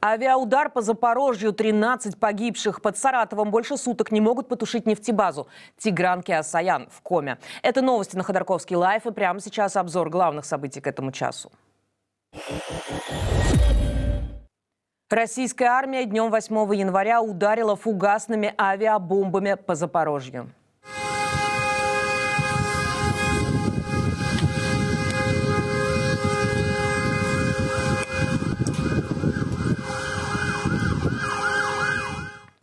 Авиаудар по Запорожью, 13 погибших. Под Саратовом больше суток не могут потушить нефтебазу. Тигранки Асаян в коме. Это новости на Ходорковский лайв, и прямо сейчас обзор главных событий к этому часу. Российская армия днем 8 января ударила фугасными авиабомбами по Запорожью.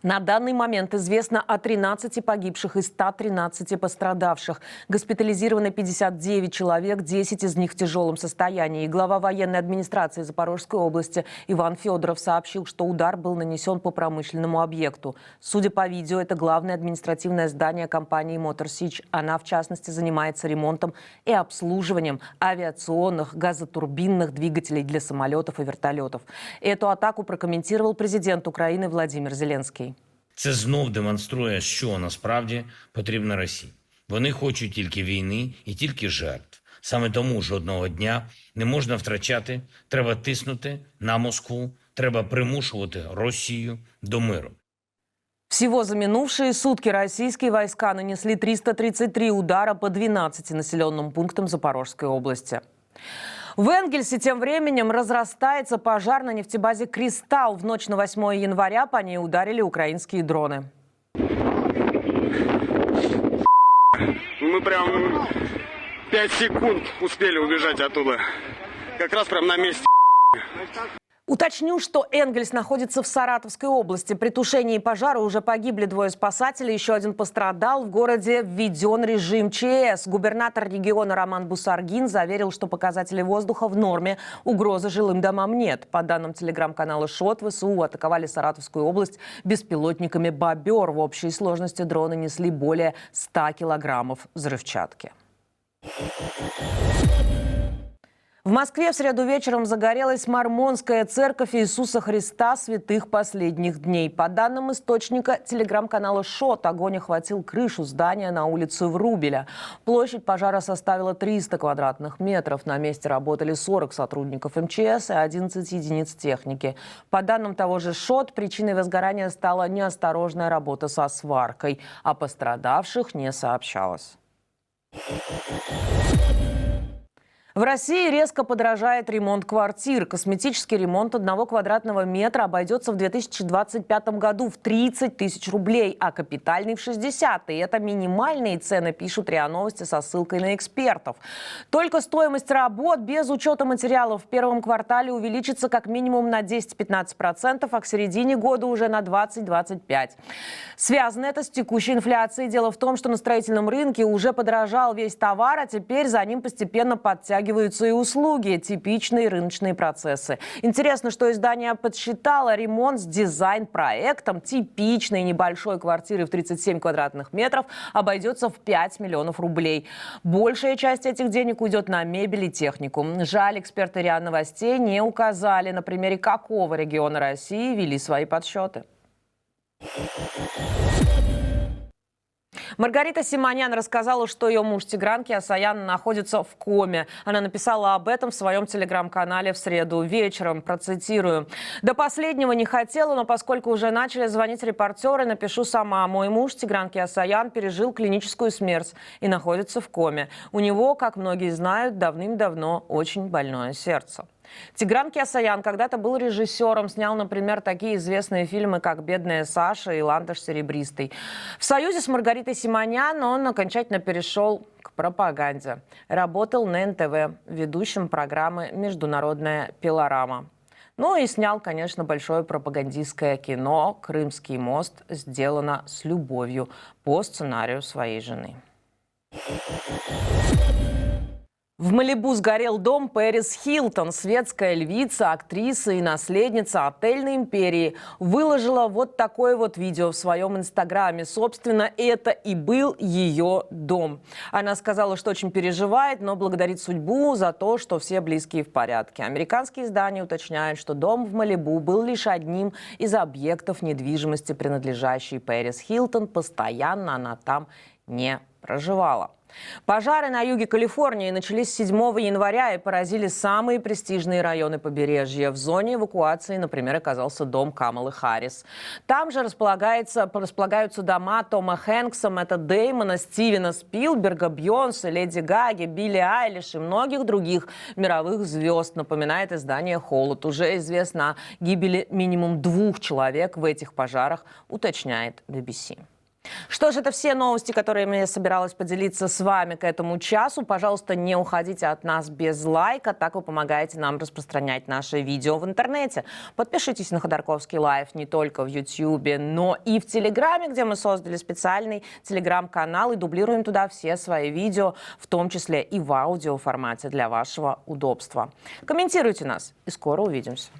На данный момент известно о 13 погибших и 113 пострадавших. Госпитализированы 59 человек, 10 из них в тяжелом состоянии. И глава военной администрации Запорожской области Иван Федоров сообщил, что удар был нанесен по промышленному объекту. Судя по видео, это главное административное здание компании «Мотор Сич». Она, в частности, занимается ремонтом и обслуживанием авиационных газотурбинных двигателей для самолетов и вертолетов. Эту атаку прокомментировал президент Украины Владимир Зеленский. Це знов демонструє, що насправді потрібно Росії. Вони хочуть тільки війни і тільки жертв. Саме тому жодного дня не можна втрачати, треба тиснути на Москву, треба примушувати Росію до миру. Всего за минувшие сутки российские войска нанесли 333 удара по 12 населенным пунктам Запорожской области. В Энгельсе тем временем разрастается пожар на нефтебазе «Кристалл». В ночь на 8 января по ней ударили украинские дроны. Мы прям 5 секунд успели убежать оттуда. Как раз прям на месте. Уточню, что Энгельс находится в Саратовской области. При тушении пожара уже погибли 2 спасателей, еще один пострадал. В городе введен режим ЧС. Губернатор региона Роман Бусаргин заверил, что показатели воздуха в норме, угрозы жилым домам нет. По данным телеграм-канала ШОТ, ВСУ атаковали Саратовскую область беспилотниками «Бобер». В общей сложности дроны несли более 100 килограммов взрывчатки. В Москве в среду вечером загорелась Мормонская церковь Иисуса Христа святых последних дней. По данным источника телеграм-канала ШОТ, огонь охватил крышу здания на улице Врубеля. Площадь пожара составила 300 квадратных метров. На месте работали 40 сотрудников МЧС и 11 единиц техники. По данным того же ШОТ, причиной возгорания стала неосторожная работа со сваркой. О пострадавших не сообщалось. В России резко подорожает ремонт квартир. Косметический ремонт 1 квадратного метра обойдется в 2025 году в 30 тысяч рублей, а капитальный в 60. И это минимальные цены, пишут РИА Новости со ссылкой на экспертов. Только стоимость работ без учета материалов в первом квартале увеличится как минимум на 10-15%, а к середине года уже на 20-25%. Связано это с текущей инфляцией. Дело в том, что на строительном рынке уже подорожал весь товар, а теперь за ним постепенно подтягиваются и услуги, типичные рыночные процессы. Интересно, что издание подсчитало: ремонт с дизайн-проектом типичной небольшой квартиры в 37 квадратных метров обойдется в 5 миллионов рублей. Большая часть этих денег уйдет на мебель и технику. Жаль, эксперты РИА Новостей не указали, на примере какого региона России вели свои подсчеты. Маргарита Симонян рассказала, что ее муж Тигранки Асаян находится в коме. Она написала об этом в своем телеграм-канале в среду вечером. Процитирую. «До последнего не хотела, но поскольку уже начали звонить репортеры, напишу сама. Мой муж Тигранки Асаян пережил клиническую смерть и находится в коме. У него, как многие знают, давным-давно очень больное сердце». Тигранки Асаян когда-то был режиссером, снял, например, такие известные фильмы, как «Бедная Саша» и «Ландыш серебристый». В союзе с Маргаритой Симонян он окончательно перешел к пропаганде. Работал на НТВ, ведущим программы «Международная пилорама». Ну и снял, конечно, большое пропагандистское кино «Крымский мост. Сделано с любовью» по сценарию своей жены. В Малибу сгорел дом Пэрис Хилтон. Светская львица, актриса и наследница отельной империи выложила вот такое вот видео в своем инстаграме. Собственно, это и был ее дом. Она сказала, что очень переживает, но благодарит судьбу за то, что все близкие в порядке. Американские издания уточняют, что дом в Малибу был лишь одним из объектов недвижимости, принадлежащей Пэрис Хилтон. Постоянно она там не проживала. Пожары на юге Калифорнии начались 7 января и поразили самые престижные районы побережья. В зоне эвакуации, например, оказался дом Камалы Харрис. Там же располагаются дома Тома Хэнкса, Мэтта Дэймона, Стивена Спилберга, Бейонсе, Леди Гаги, Билли Айлиш и многих других мировых звезд, напоминает издание «Холод». Уже известно о гибели минимум 2 человек в этих пожарах, уточняет BBC. Что же, это все новости, которыми я собиралась поделиться с вами к этому часу. Пожалуйста, не уходите от нас без лайка, так вы помогаете нам распространять наши видео в интернете. Подпишитесь на Ходорковский лайв не только в Ютьюбе, но и в Телеграме, где мы создали специальный Телеграм-канал и дублируем туда все свои видео, в том числе и в аудиоформате для вашего удобства. Комментируйте нас и скоро увидимся.